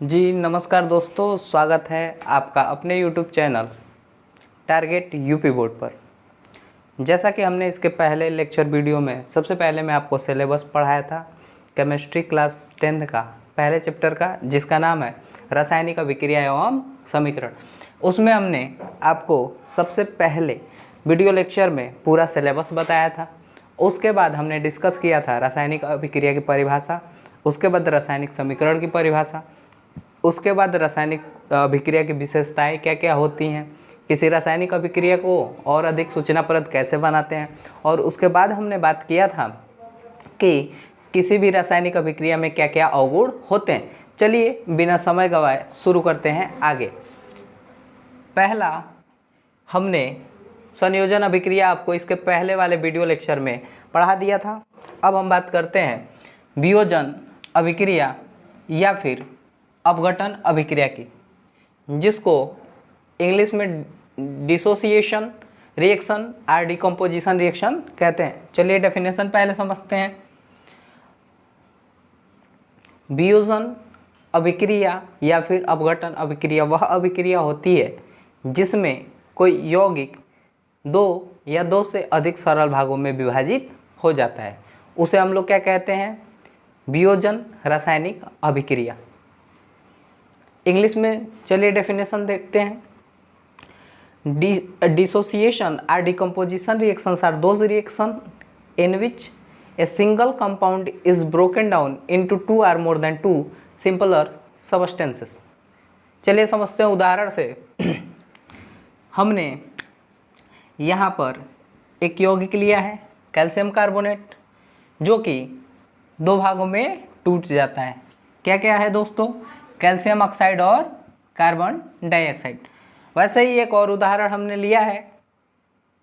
जी नमस्कार दोस्तों, स्वागत है आपका अपने YouTube channel target UP board पर। जैसा कि हमने इसके पहले लेक्चर वीडियो में सबसे पहले मैं आपको सिलेबस पढ़ाया था केमिस्ट्री क्लास 10th का पहले चैप्टर का, जिसका नाम है रासायनिक अभिक्रिया एवं समीकरण। उसमें हमने आपको सबसे पहले वीडियो लेक्चर में पूरा सिलेबस बताया था। उसके बाद हमने डिस्कस किया था रासायनिक अभिक्रिया की परिभाषा, उसके बाद रासायनिक समीकरण की परिभाषा, उसके बाद रासायनिक अभिक्रिया की विशेषताएं क्या क्या होती हैं, किसी रासायनिक अभिक्रिया को और अधिक सूचनाप्रद कैसे बनाते हैं, और उसके बाद हमने बात किया था कि किसी भी रासायनिक अभिक्रिया में क्या क्या अवगुण होते हैं। चलिए बिना समय गवाए शुरू करते हैं आगे। पहला हमने संयोजन अभिक्रिया आपको इसके पहले वाले वीडियो लेक्चर में पढ़ा दिया था। अब हम बात करते हैं वियोजन अभिक्रिया या फिर अपघटन अभिक्रिया की, जिसको इंग्लिश में डिसोसिएशन रिएक्शन और डिकम्पोजिशन रिएक्शन कहते हैं। चलिए डेफिनेशन पहले समझते हैं। वियोजन अभिक्रिया या फिर अपघटन अभिक्रिया वह अभिक्रिया होती है जिसमें कोई यौगिक दो या दो से अधिक सरल भागों में विभाजित हो जाता है। उसे हम लोग क्या कहते हैं? वियोजन रासायनिक अभिक्रिया। इंग्लिश में चलिए डेफिनेशन देखते हैं। डिसोसिएशन और decomposition reactions are those reaction in which a single compound is broken down into two or more than two simpler substances. चलिए समझते हैं उदाहरण से। हमने यहाँ पर एक यौगिक लिया है कैल्शियम कार्बोनेट, जो कि दो भागों में टूट जाता है। क्या क्या है दोस्तों? कैल्शियम ऑक्साइड और कार्बन डाइऑक्साइड। वैसे ही एक और उदाहरण हमने लिया है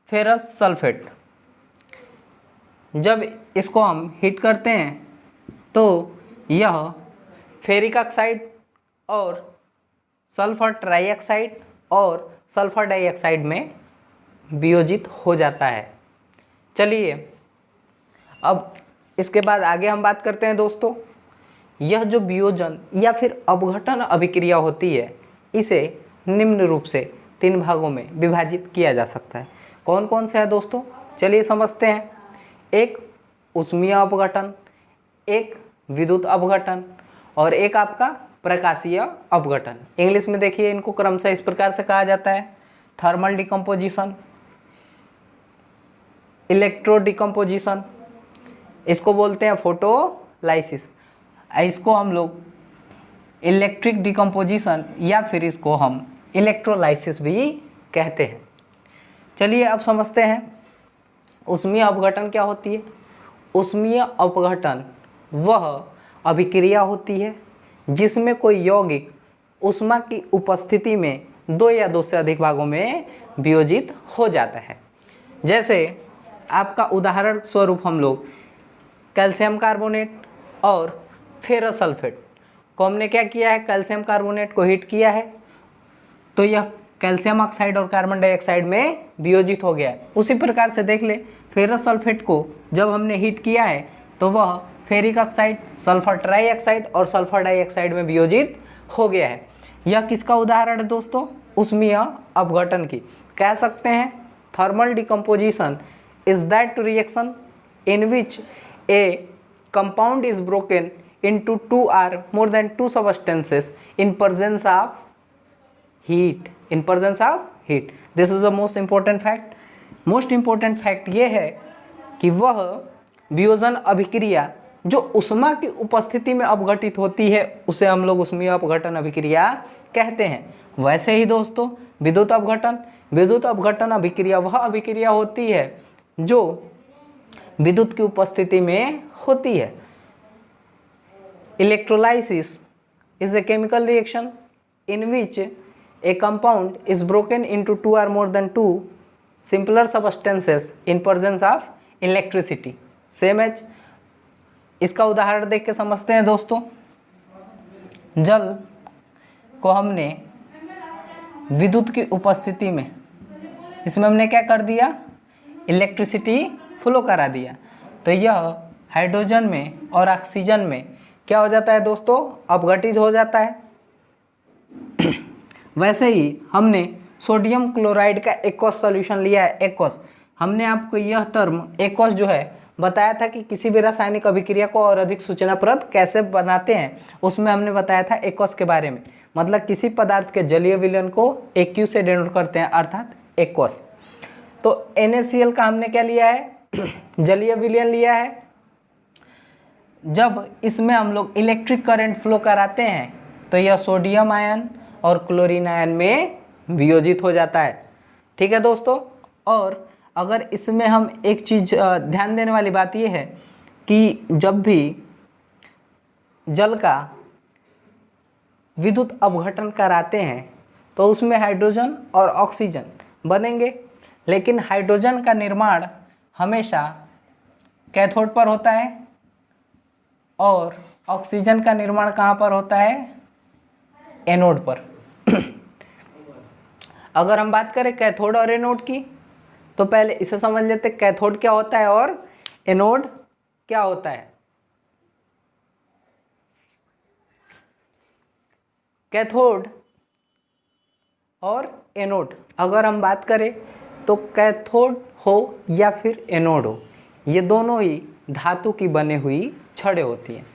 फेरस सल्फेट। जब इसको हम हीट करते हैं तो यह फेरिक ऑक्साइड और सल्फर ट्राइऑक्साइड और सल्फर डाइऑक्साइड में वियोजित हो जाता है। चलिए अब इसके बाद आगे हम बात करते हैं दोस्तों। यह जो वियोजन या फिर अपघटन अभिक्रिया होती है, इसे निम्न रूप से तीन भागों में विभाजित किया जा सकता है। कौन कौन से है दोस्तों? चलिए समझते हैं। एक ऊष्मीय अपघटन, एक विद्युत अपघटन और एक आपका प्रकाशीय अपघटन। इंग्लिश में देखिए इनको क्रमशः इस प्रकार से कहा जाता है: थर्मल डिकम्पोजिशन, इलेक्ट्रो डिकम्पोजिशन, इसको बोलते हैं फोटोलाइसिस, इसको हम लोग इलेक्ट्रिक डिकम्पोजिशन या फिर इसको हम इलेक्ट्रोलाइसिस भी कहते हैं। चलिए अब समझते हैं ऊष्मीय अपघटन क्या होती है। ऊष्मीय अपघटन वह अभिक्रिया होती है जिसमें कोई यौगिक ऊष्मा की उपस्थिति में दो या दो से अधिक भागों में वियोजित हो जाता है। जैसे आपका उदाहरण स्वरूप हम लोग कैल्शियम कार्बोनेट और फेरस सल्फेट को हमने क्या किया है? कैल्शियम कार्बोनेट को हीट किया है तो यह कैल्शियम ऑक्साइड और कार्बन डाइऑक्साइड में वियोजित हो गया है। उसी प्रकार से देख ले, फेरस सल्फेट को जब हमने हीट किया है तो वह फेरिक ऑक्साइड, सल्फर ट्राइऑक्साइड और सल्फर डाइऑक्साइड में वियोजित हो गया है। यह किसका उदाहरण है दोस्तों? ऊष्मीय अपघटन की। कह सकते हैं thermal decomposition is that reaction in which A compound is broken into two or more than two substances in presence of heat. In presence of heat. This is the most important fact. Most important fact ये है कि वह वियोजन अभिक्रिया जो ऊष्मा की उपस्थिति में अपघटित होती है उसे हम लोग ऊष्मीय अपघटन अभिक्रिया कहते हैं। वैसे ही दोस्तों विद्युत अपघटन अभिक्रिया वह अभिक्रिया होती है जो विद्युत की उपस्थिति में होती है। Electrolysis is a chemical reaction in which a compound is broken into two or more than two simpler substances in presence of electricity. Same as इसका उदाहरण देख के समझते हैं दोस्तों। जल को हमने विद्युत की उपस्थिति में इसमें हमने क्या कर दिया? इलेक्ट्रिसिटी फ्लो करा दिया, तो यह हाइड्रोजन में और ऑक्सीजन में क्या हो जाता है दोस्तों? अपघटित हो जाता है। वैसे ही हमने सोडियम क्लोराइड का एक्वस सॉल्यूशन लिया है, एक्वस। हमने आपको यह टर्म एक्वस जो है बताया था कि किसी भी रासायनिक अभिक्रिया को और अधिक सूचनाप्रद कैसे बनाते हैं, उसमें हमने बताया था एक्वस के बारे में। मतलब किसी पदार्थ के जलीय विलयन को एक्यू से डिनोट करते हैं, अर्थात एक्वस। तो NaCl का हमने क्या लिया है, जलीय विलयन लिया है। जब इसमें हम लोग इलेक्ट्रिक करंट फ्लो कराते हैं तो यह सोडियम आयन और क्लोरीन आयन में वियोजित हो जाता है। ठीक है दोस्तों। और अगर इसमें हम एक चीज़ ध्यान देने वाली बात यह है कि जब भी जल का विद्युत अपघटन कराते हैं तो उसमें हाइड्रोजन और ऑक्सीजन बनेंगे, लेकिन हाइड्रोजन का निर्माण हमेशा कैथोड पर होता है और ऑक्सीजन का निर्माण कहाँ पर होता है, एनोड पर। अगर हम बात करें कैथोड और एनोड की तो पहले इसे समझ लेते हैं कैथोड क्या होता है और एनोड क्या होता है। कैथोड और एनोड अगर हम बात करें तो कैथोड हो या फिर एनोड हो, ये दोनों ही धातु की बनी हुई छड़ें होती हैं।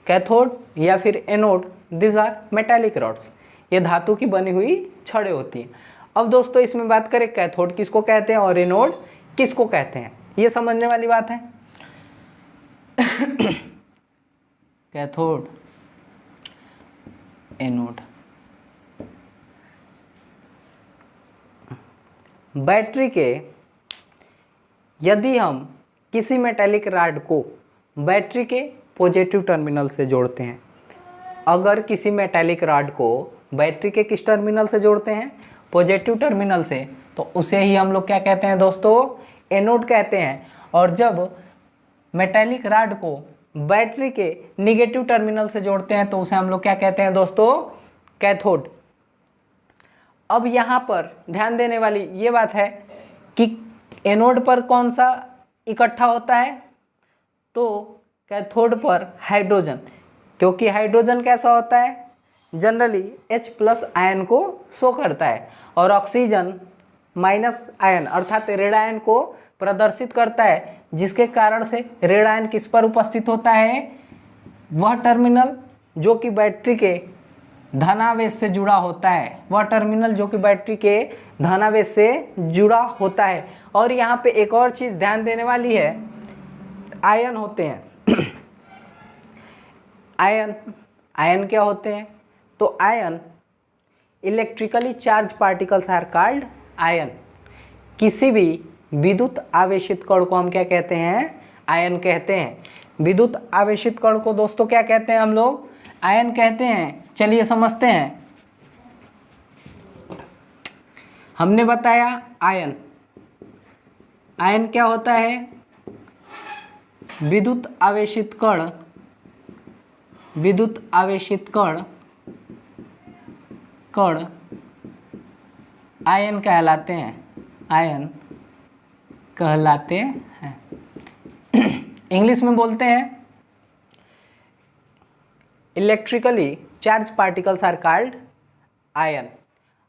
कैथोड या फिर anode, this are metallic rods, ये धातु की बनी हुई छड़ें होती हैं। अब दोस्तों इसमें बात करें कैथोड किसको कहते हैं और एनोड किसको कहते हैं, ये समझने वाली बात है। Cathode, anode. बैटरी के यदि हम किसी मेटालिक रॉड को बैटरी के पॉजिटिव टर्मिनल से जोड़ते हैं, अगर किसी मेटालिक रॉड को बैटरी के किस टर्मिनल से जोड़ते हैं, पॉजिटिव टर्मिनल से, तो उसे ही हम लोग क्या कहते हैं दोस्तों, एनोड कहते हैं। और जब मेटालिक रॉड को बैटरी के निगेटिव टर्मिनल से जोड़ते हैं तो उसे हम लोग क्या कहते हैं दोस्तों, कैथोड। अब यहाँ पर ध्यान देने वाली ये बात है कि एनोड पर कौन सा इकट्ठा होता है, तो कैथोड पर हाइड्रोजन, क्योंकि हाइड्रोजन कैसा होता है, जनरली H+ आयन को शो करता है और ऑक्सीजन माइनस आयन अर्थात रेड आयन को प्रदर्शित करता है, जिसके कारण से रेड आयन किस पर उपस्थित होता है, वह टर्मिनल जो कि बैटरी के धनावेश से जुड़ा होता है, वह टर्मिनल जो कि बैटरी के धनावेश से जुड़ा होता है। और यहाँ पे एक और चीज़ ध्यान देने वाली है, आयन होते हैं। आयन क्या होते हैं, तो ion electrically charge particles are called ion. किसी भी विद्युत आवेशित कण को हम क्या कहते हैं, आयन कहते हैं। विद्युत आवेशित कण को दोस्तों क्या कहते हैं हम लोग, आयन कहते हैं। चलिए समझते हैं। हमने बताया आयन, आयन क्या होता है, विद्युत आवेशित कण, विद्युत आवेशित कण आयन कहलाते हैं, आयन कहलाते हैं। इंग्लिश में बोलते हैं electrically charge particles are called ion.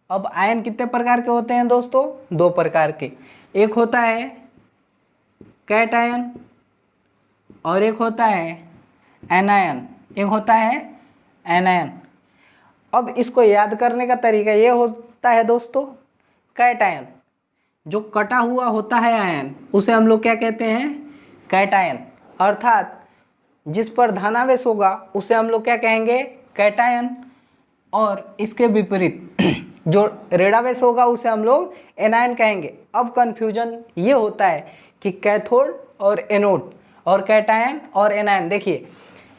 अब आयन कितने प्रकार के होते हैं दोस्तों, 2 प्रकार के। एक होता है कैट आयन और एक होता है एनायन, एक होता है एनायन। अब इसको याद करने का तरीका ये होता है दोस्तों, कैट आयन, जो कटा हुआ होता है आयन उसे हम लोग क्या कहते हैं, कैट आयन। अर्थात जिस पर धनावेश होगा उसे हम लोग क्या कहेंगे, कैटायन। और इसके विपरीत जो ऋणावेश होगा उसे हम लोग एनायन कहेंगे। अब कन्फ्यूजन ये होता है कि कैथोड और एनोड और कैटायन और एनायन। देखिए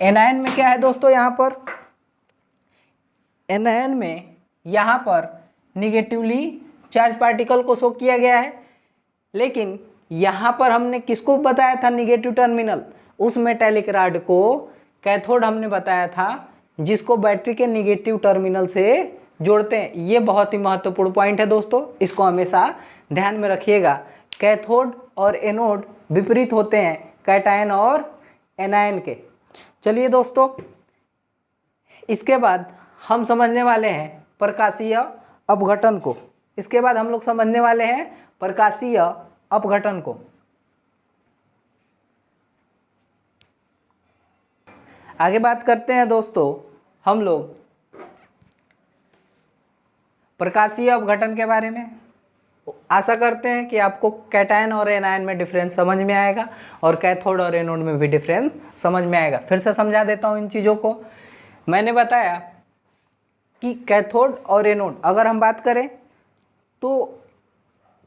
एनायन में क्या है दोस्तों, यहाँ पर एनायन में यहाँ पर निगेटिवली चार्ज पार्टिकल को शो किया गया है, लेकिन यहाँ पर हमने किसको बताया था निगेटिव टर्मिनल, उस मेटालिक रॉड को कैथोड हमने बताया था, जिसको बैटरी के निगेटिव टर्मिनल से जोड़ते हैं। ये बहुत ही महत्वपूर्ण पॉइंट है दोस्तों, इसको हमेशा ध्यान में रखिएगा। कैथोड और एनोड विपरीत होते हैं कैटायन और एनायन के। चलिए दोस्तों, इसके बाद हम समझने वाले हैं प्रकाशीय अपघटन को। इसके बाद हम लोग समझने वाले हैं प्रकाशीय अपघटन को। आगे बात करते हैं दोस्तों हम लोग प्रकाशीय अपघटन के बारे में। आशा करते हैं कि आपको कैटायन और एनायन में डिफरेंस समझ में आएगा और कैथोड और एनोड में भी डिफरेंस समझ में आएगा। फिर से समझा देता हूँ इन चीज़ों को। मैंने बताया कि कैथोड और एनोड अगर हम बात करें तो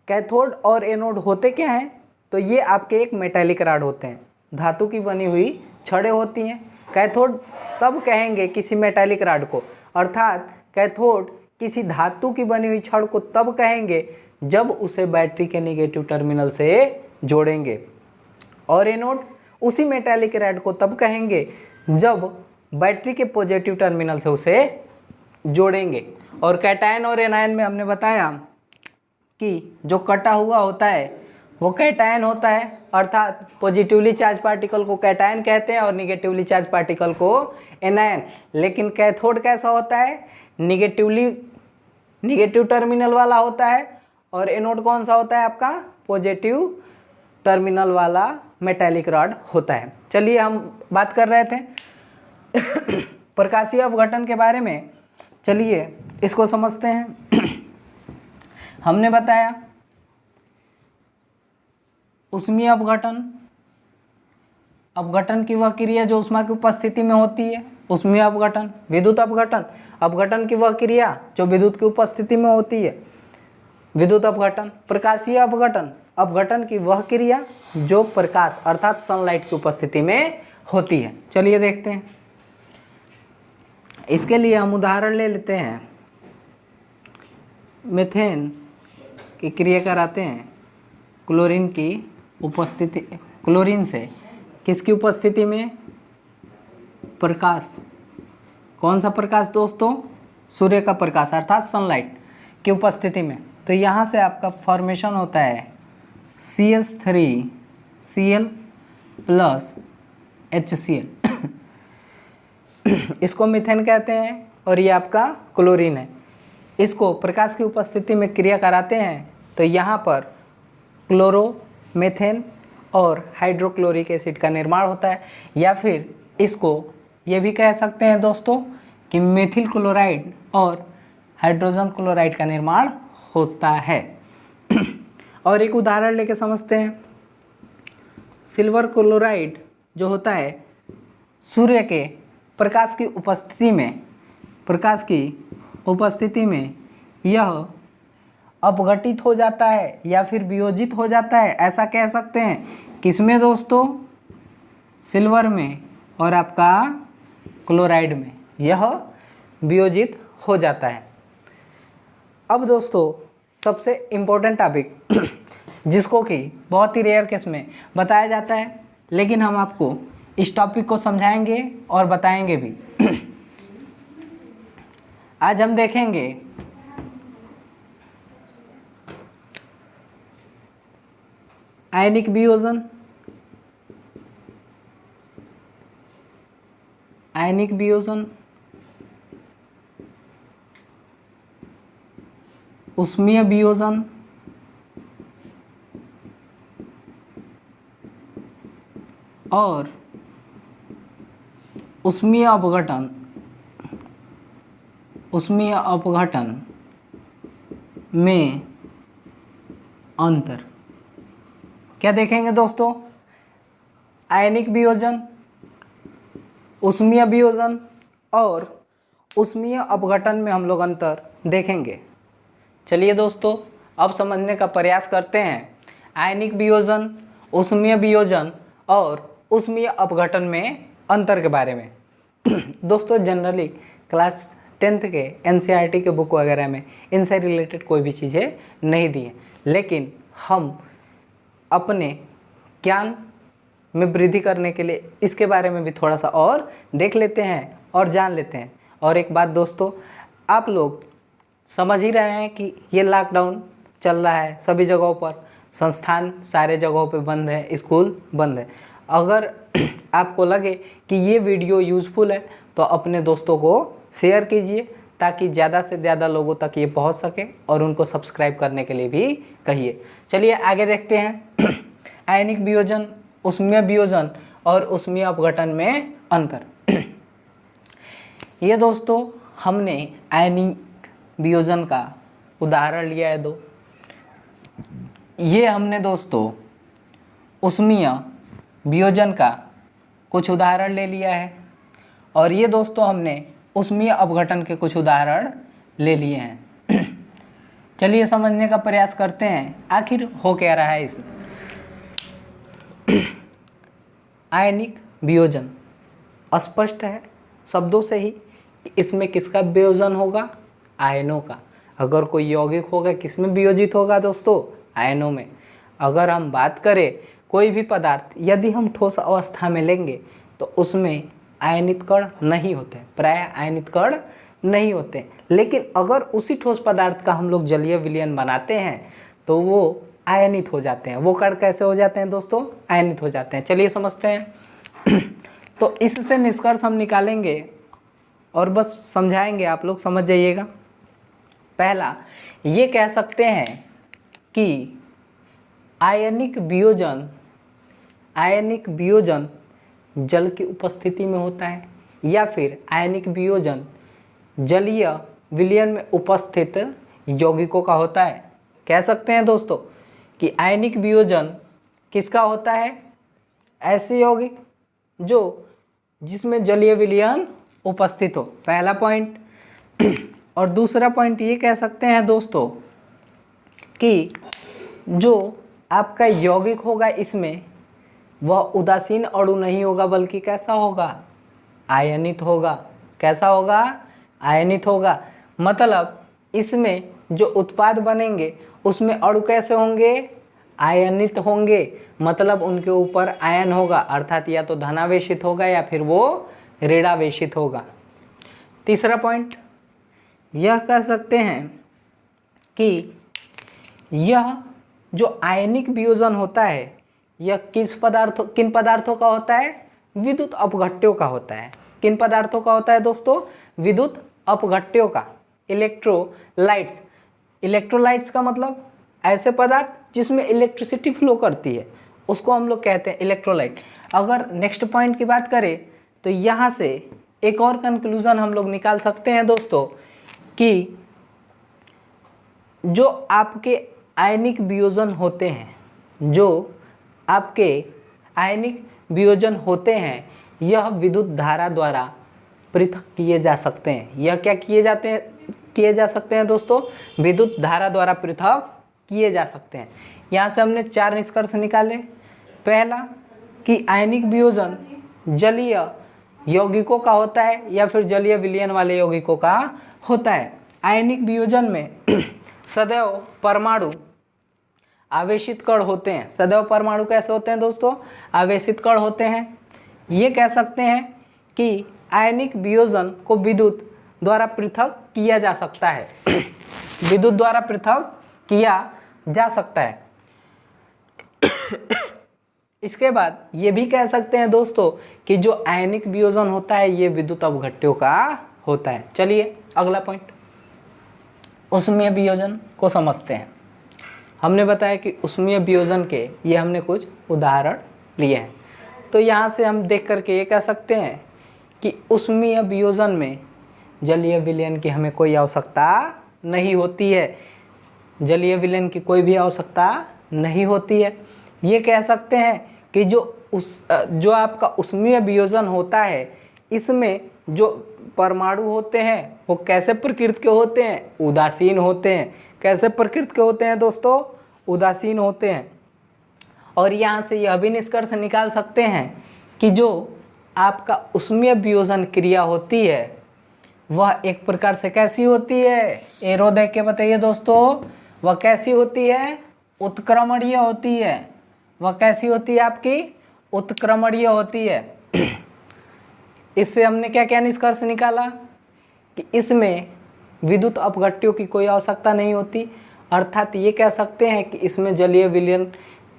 कैथोड और एनोड होते क्या हैं, तो ये आपके एक मेटालिक रॉड होते हैं, धातु की बनी हुई छड़ें होती हैं। कैथोड तब कहेंगे किसी मेटालिक रॉड को, अर्थात कैथोड किसी धातु की बनी हुई छड़ को तब कहेंगे जब उसे बैटरी के नेगेटिव टर्मिनल से जोड़ेंगे, और एनोड उसी मेटालिक रॉड को तब कहेंगे जब बैटरी के पॉजिटिव टर्मिनल से उसे जोड़ेंगे। और कैटायन और एनायन में हमने बताया कि जो कटा हुआ होता है वो कैटायन होता है, अर्थात पॉजिटिवली चार्ज पार्टिकल को कैटायन कहते हैं और निगेटिवली चार्ज पार्टिकल को एनायन। लेकिन कैथोड कैसा होता है, निगेटिव टर्मिनल वाला होता है, और एनोड कौन सा होता है आपका, पॉजिटिव टर्मिनल वाला मेटालिक रॉड होता है। चलिए हम बात कर रहे थे प्रकाशीय अपघटन के बारे में। चलिए इसको समझते हैं। हमने बताया ऊष्मीय अपघटन, अपघटन की वह क्रिया जो ऊष्मा की उपस्थिति में होती है, ऊष्मीय अपघटन। विद्युत अपघटन, अपघटन की वह क्रिया जो विद्युत की उपस्थिति में होती है, विद्युत अपघटन। प्रकाशीय अपघटन, अपघटन की वह क्रिया जो प्रकाश अर्थात सनलाइट की उपस्थिति में होती है। चलिए देखते हैं। इसके लिए हम उदाहरण ले लेते हैं, मीथेन की क्रिया कराते हैं क्लोरीन की उपस्थिति, क्लोरीन से किसकी उपस्थिति में, प्रकाश। कौन सा प्रकाश दोस्तों, सूर्य का प्रकाश अर्थात सनलाइट की उपस्थिति में। तो यहाँ से आपका फॉर्मेशन होता है CH3Cl प्लस HCl इसको मीथेन कहते हैं और ये आपका क्लोरीन है। इसको प्रकाश की उपस्थिति में क्रिया कराते हैं तो यहाँ पर क्लोरो, मीथेन और हाइड्रोक्लोरिक एसिड का निर्माण होता है, या फिर इसको ये भी कह सकते हैं दोस्तों कि मेथिल क्लोराइड और हाइड्रोजन क्लोराइड का निर्माण होता है। और एक उदाहरण लेके समझते हैं। सिल्वर क्लोराइड जो होता है सूर्य के प्रकाश की उपस्थिति में यह अपघटित हो जाता है या फिर वियोजित हो जाता है, ऐसा कह सकते हैं। किसमें दोस्तों, सिल्वर में और आपका क्लोराइड में यह वियोजित हो जाता है। अब दोस्तों सबसे इम्पोर्टेंट टॉपिक जिसको कि बहुत ही रेयर केस में बताया जाता है, लेकिन हम आपको इस टॉपिक को समझाएंगे और बताएंगे भी। आज हम देखेंगे आयनिक वियोजन, आयनिक वियोजन, ऊष्मीय वियोजन, और ऊष्मीय अपघटन। ऊष्मीय अपघटन में अंतर क्या देखेंगे दोस्तों, आयनिक वियोजन, ऊष्मीय वियोजन और ऊष्मीय अपघटन में हम लोग अंतर देखेंगे। चलिए दोस्तों अब समझने का प्रयास करते हैं आयनिक वियोजन, ऊष्मीय वियोजन और ऊष्मीय अपघटन में अंतर के बारे में। दोस्तों जनरली क्लास 10th के NCERT के बुक वगैरह में इनसे रिलेटेड कोई भी चीज़ें नहीं दी हैं, लेकिन हम अपने ज्ञान में वृद्धि करने के लिए इसके बारे में भी थोड़ा सा और देख लेते हैं और जान लेते हैं। और एक बात दोस्तों, आप लोग समझ ही रहे हैं कि ये लॉकडाउन चल रहा है, सभी जगहों पर संस्थान सारे जगहों पे बंद है, स्कूल बंद है। अगर आपको लगे कि ये वीडियो यूज़फुल है तो अपने दोस्तों को शेयर कीजिए ताकि ज़्यादा से ज़्यादा लोगों तक ये पहुंच सके और उनको सब्सक्राइब करने के लिए भी कहिए। चलिए आगे देखते हैं आयनिक वियोजन, उष्मीय वियोजन और उष्मीय अपघटन में अंतर। ये दोस्तों हमने आयनिक वियोजन का उदाहरण लिया है दो। ये हमने दोस्तों उष्मीय वियोजन का कुछ उदाहरण ले लिया है और ये दोस्तों हमने उष्मीय अपघटन के कुछ उदाहरण ले लिए हैं। चलिए समझने का प्रयास करते हैं आखिर हो क्या रहा है इसमें। आयनिक वियोजन स्पष्ट है शब्दों से ही, इसमें किसका वियोजन होगा? आयनों का। अगर कोई यौगिक होगा किसमें वियोजित होगा दोस्तों? आयनों में। अगर हम बात करें कोई भी पदार्थ यदि हम ठोस अवस्था में लेंगे तो उसमें आयनित कण नहीं होते, प्रायः आयनित कण नहीं होते। लेकिन अगर उसी ठोस पदार्थ का हम लोग जलीय विलयन बनाते हैं तो वो आयनित हो जाते हैं। वो कण कैसे हो जाते हैं दोस्तों? आयनित हो जाते हैं। चलिए समझते हैं। तो इससे निष्कर्ष हम निकालेंगे और बस समझाएंगे, आप लोग समझ जाइएगा। पहला ये कह सकते हैं कि आयनिक वियोजन जल की उपस्थिति में होता है या फिर आयनिक वियोजन जलीय विलयन में उपस्थित यौगिकों का होता है। कह सकते हैं दोस्तों कि आयनिक वियोजन किसका होता है? ऐसे यौगिक जिसमें जलीय विलयन उपस्थित हो, पहला पॉइंट। और दूसरा पॉइंट ये कह सकते हैं दोस्तों कि जो आपका यौगिक होगा इसमें वह उदासीन अणु नहीं होगा बल्कि कैसा होगा? आयनित होगा। कैसा होगा? आयनित होगा। मतलब इसमें जो उत्पाद बनेंगे उसमें अणु कैसे होंगे? आयनित होंगे। मतलब उनके ऊपर आयन होगा, अर्थात या तो धनावेशित होगा या फिर वो ऋणावेशित होगा। तीसरा पॉइंट यह कह सकते हैं कि यह जो आयनिक वियोजन होता है यह किन पदार्थों का होता है? विद्युत अपघट्यों का होता है। किन पदार्थों का होता है दोस्तों? विद्युत अपघट्यों का। इलेक्ट्रोलाइट्स। इलेक्ट्रोलाइट्स का मतलब ऐसे पदार्थ जिसमें इलेक्ट्रिसिटी फ्लो करती है उसको हम लोग कहते हैं इलेक्ट्रोलाइट। अगर नेक्स्ट पॉइंट की बात करें तो यहाँ से एक और कंक्लूजन हम लोग निकाल सकते हैं दोस्तों कि जो आपके आयनिक वियोजन होते हैं, यह विद्युत धारा द्वारा पृथक किए जा सकते हैं। यह क्या किए जा सकते हैं दोस्तों? विद्युत धारा द्वारा पृथक किए जा सकते हैं। यहाँ से हमने 4 निष्कर्ष निकाले। पहला कि आयनिक वियोजन जलीय यौगिकों का होता है या फिर जलीय विलयन वाले यौगिकों का होता है। आयनिक वियोजन में सदैव परमाणु आवेशित कण होते हैं। सदैव परमाणु कैसे होते हैं दोस्तों? आवेशित कण होते हैं। ये कह सकते हैं कि आयनिक वियोजन को विद्युत द्वारा पृथक किया जा सकता है। विद्युत द्वारा पृथक किया जा सकता है। इसके बाद ये भी कह सकते हैं दोस्तों कि जो आयनिक वियोजन होता है ये विद्युत अपघट्यों का होता है। चलिए अगला पॉइंट, उष्मीय वियोजन को समझते हैं। हमने बताया कि उष्मीय वियोजन के ये हमने कुछ उदाहरण लिए हैं। तो यहाँ से हम देख करके ये कह सकते हैं कि उष्मीय वियोजन में जलीय विलयन की हमें कोई आवश्यकता नहीं होती है। जलीय विलयन की कोई भी आवश्यकता नहीं होती है। ये कह सकते हैं कि जो आपका उष्मीय वियोजन होता है इसमें जो परमाणु होते हैं वो कैसे प्रकृति के होते हैं? उदासीन होते हैं। कैसे प्रकृति के होते हैं दोस्तों? उदासीन होते हैं। और यहाँ से यह भी निष्कर्ष निकाल सकते हैं कि जो आपका उष्मीय वियोजन क्रिया होती है वह एक प्रकार से कैसी होती है? एरो देख के बताइए दोस्तों, वह कैसी होती है? उत्क्रमणीय होती है। वह कैसी होती है आपकी? उत्क्रमणीय होती है। इससे हमने क्या क्या निष्कर्ष निकाला कि इसमें विद्युत अपघट्यों की कोई आवश्यकता नहीं होती, अर्थात ये कह सकते हैं कि इसमें जलीय विलयन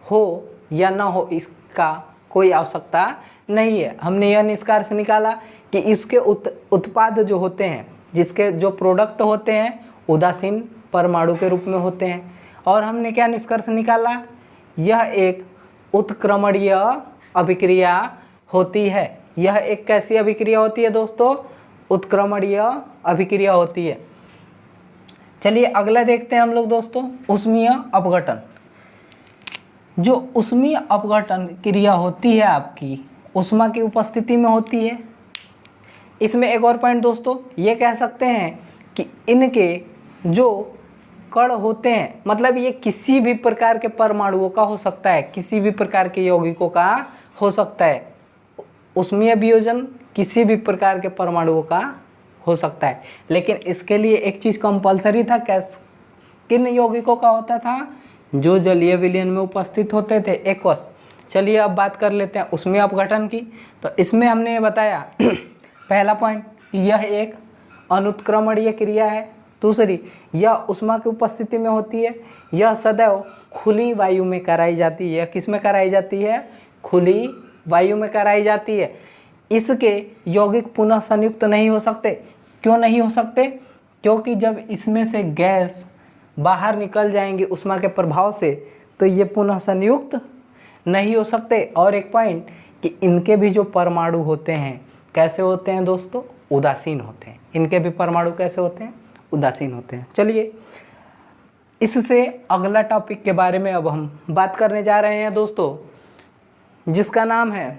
हो या ना हो इसका कोई आवश्यकता नहीं है। हमने यह निष्कर्ष निकाला कि इसके उत्पाद जो होते हैं, जिसके जो प्रोडक्ट होते हैं उदासीन परमाणु के रूप में होते हैं। और हमने क्या निष्कर्ष निकाला, यह एक उत्क्रमणीय अभिक्रिया होती है। यह एक कैसी अभिक्रिया होती है दोस्तों, उत्क्रमणीय अभिक्रिया होती है। चलिए अगला देखते हैं हम लोग दोस्तों, ऊष्मीय अपघटन। जो ऊष्मीय अपघटन क्रिया होती है आपकी ऊष्मा की उपस्थिति में होती है। इसमें एक और पॉइंट दोस्तों ये कह सकते हैं कि इनके जो कण होते हैं, मतलब ये किसी भी प्रकार के परमाणुओं का हो सकता है, किसी भी प्रकार के यौगिकों का हो सकता है। ऊष्मीय वियोजन किसी भी प्रकार के परमाणुओं का हो सकता है, लेकिन इसके लिए एक चीज़ कंपलसरी था, किन यौगिकों का होता था, जो जलीय विलयन में उपस्थित होते थे एक्वस। चलिए अब बात कर लेते हैं ऊष्मीय अपघटन की। तो इसमें हमने बताया पहला पॉइंट, यह एक अनुत्क्रमणीय क्रिया है। दूसरी, यह ऊष्मा की उपस्थिति में होती है। यह सदैव खुली वायु में कराई जाती है। किस में कराई जाती है, खुली वायु में कराई जाती है। इसके यौगिक पुनः संयुक्त नहीं हो सकते। क्यों नहीं हो सकते, क्योंकि जब इसमें से गैस बाहर निकल जाएंगी ऊष्मा के प्रभाव से तो ये पुनः संयुक्त नहीं हो सकते। और एक पॉइंट कि इनके भी जो परमाणु होते हैं कैसे होते हैं दोस्तों, उदासीन होते हैं। इनके भी परमाणु कैसे होते हैं, उदासीन होते हैं। चलिए इससे अगला टॉपिक के बारे में अब हम बात करने जा रहे हैं दोस्तों, जिसका नाम है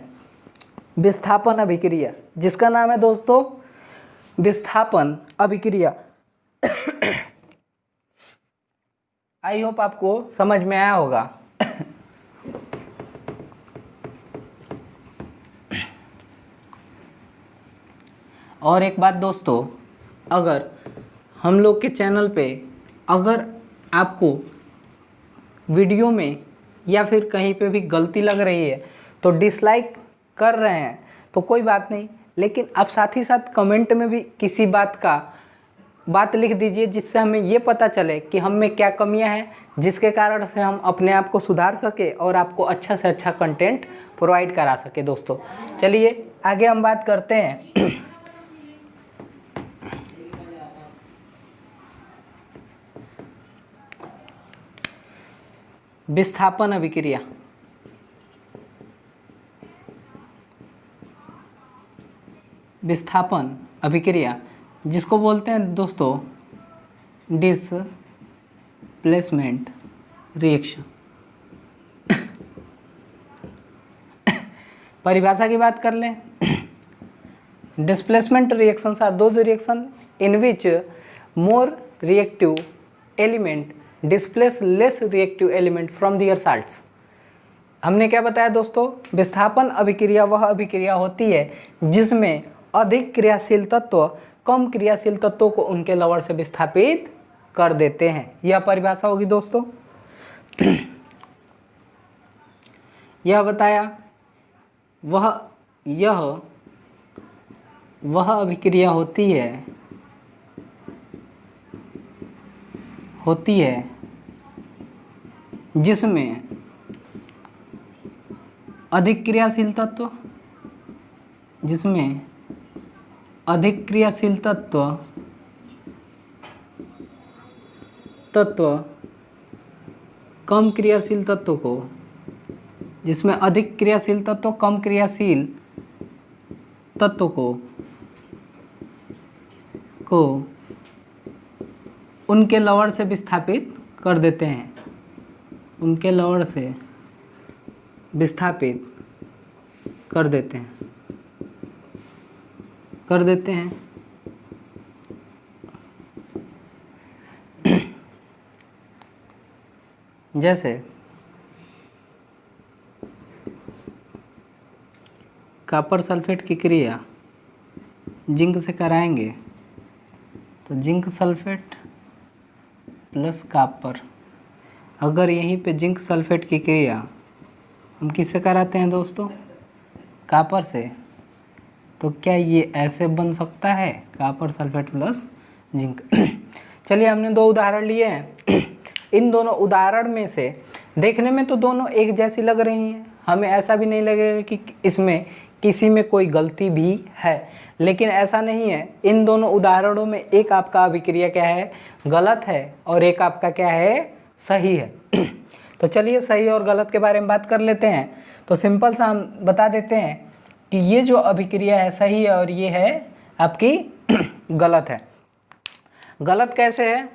विस्थापन अभिक्रिया। जिसका नाम है दोस्तों विस्थापन अभिक्रिया। आई होप आपको समझ में आया होगा। और एक बात दोस्तों, अगर हम लोग के चैनल पे अगर आपको वीडियो में या फिर कहीं पे भी गलती लग रही है तो डिसलाइक कर रहे हैं तो कोई बात नहीं, लेकिन आप साथ ही साथ कमेंट में भी किसी बात लिख दीजिए, जिससे हमें ये पता चले कि हम में क्या कमियां हैं, जिसके कारण से हम अपने आप को सुधार सके और आपको अच्छा से अच्छा कंटेंट प्रोवाइड करा सके दोस्तों। चलिए आगे हम बात करते हैं विस्थापन अभिक्रिया। विस्थापन अभिक्रिया जिसको बोलते हैं दोस्तों डिस्प्लेसमेंट रिएक्शन। परिभाषा की बात कर लें, displacement reactions are those reaction in which more reactive element displace less reactive element from their salts. हमने क्या बताया दोस्तों, विस्थापन अभिक्रिया वह अभिक्रिया होती है जिसमें अधिक क्रियाशील तत्व कम क्रियाशील तत्वों को उनके लवण से विस्थापित कर देते हैं। यह परिभाषा होगी दोस्तों। यह बताया वह अभिक्रिया होती है जिसमें अधिक क्रियाशील तत्व कम क्रियाशील तत्व को, जिसमें अधिक क्रियाशील तत्व कम क्रियाशील तत्व को उनके लवण से विस्थापित कर देते हैं। उनके लवण से विस्थापित कर देते हैं। जैसे कॉपर सल्फेट की क्रिया जिंक से कराएंगे तो जिंक सल्फेट प्लस कॉपर। अगर यहीं पे जिंक सल्फेट की क्रिया हम किससे कराते हैं दोस्तों, कॉपर से, तो क्या ये ऐसे बन सकता है, कॉपर सल्फेट प्लस जिंक। चलिए हमने दो उदाहरण लिए हैं। इन दोनों उदाहरण में से देखने में तो दोनों एक जैसी लग रही हैं, हमें ऐसा भी नहीं लगेगा कि इसमें किसी में कोई गलती भी है, लेकिन ऐसा नहीं है। इन दोनों उदाहरणों में एक आपका अभिक्रिया क्या है, गलत है, और एक आपका क्या है, सही है। तो चलिए सही और गलत के बारे में बात कर लेते हैं। तो सिंपल सा हम बता देते हैं कि ये जो अभिक्रिया है सही है और ये है आपकी गलत है। गलत कैसे है,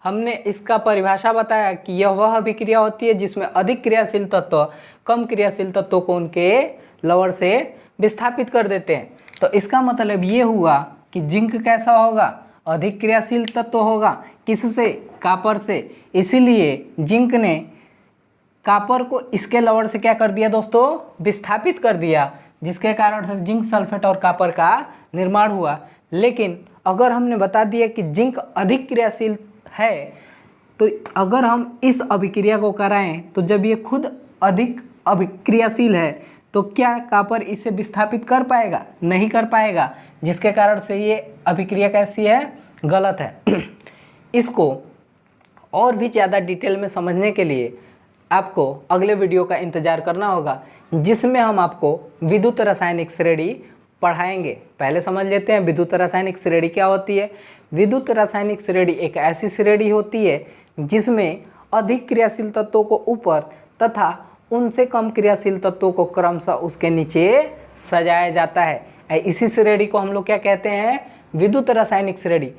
हमने इसका परिभाषा बताया कि यह वह अभिक्रिया होती है जिसमें अधिक क्रियाशील तत्व कम क्रियाशील तत्वों को उनके लवण से विस्थापित कर देते हैं। तो इसका मतलब ये हुआ कि जिंक कैसा होगा, अधिक क्रियाशील तत्व होगा, किससे, कॉपर से। इसीलिए जिंक ने कॉपर को इसके लवण से क्या कर दिया दोस्तों, विस्थापित कर दिया, जिसके कारण से जिंक सल्फेट और कॉपर का निर्माण हुआ। लेकिन अगर हमने बता दिया कि जिंक अधिक क्रियाशील है, तो अगर हम इस अभिक्रिया को कराएं तो जब ये खुद अधिक अभिक्रियाशील है तो क्या कॉपर इसे विस्थापित कर पाएगा, नहीं कर पाएगा, जिसके कारण से ये अभिक्रिया कैसी है, गलत है। इसको और भी ज़्यादा डिटेल में समझने के लिए आपको अगले वीडियो का इंतज़ार करना होगा, जिसमें हम आपको विद्युत रासायनिक श्रेणी पढ़ाएंगे। पहले समझ लेते हैं विद्युत रासायनिक श्रेणी क्या होती है। विद्युत रासायनिक श्रेणी एक ऐसी श्रेणी होती है जिसमें अधिक क्रियाशील तत्वों को ऊपर तथा उनसे कम क्रियाशील तत्वों को क्रमशः उसके नीचे सजाया जाता है। इसी श्रेणी को हम लोग क्या कहते हैं, विद्युत रासायनिक श्रेणी।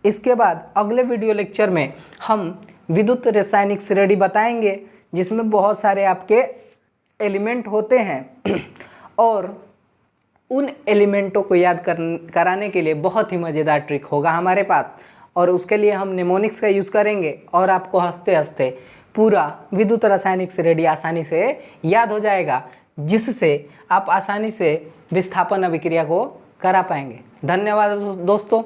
इसके बाद अगले वीडियो लेक्चर में हम विद्युत रासायनिक श्रेणी बताएंगे जिसमें बहुत सारे आपके एलिमेंट होते हैं और उन एलिमेंटों को याद कराने के लिए बहुत ही मज़ेदार ट्रिक होगा हमारे पास, और उसके लिए हम निमोनिक्स का यूज़ करेंगे और आपको हंसते हंसते पूरा विद्युत रासायनिक श्रेणी आसानी से याद हो जाएगा, जिससे आप आसानी से विस्थापन अभिक्रिया को करा पाएंगे। धन्यवाद दोस्तों।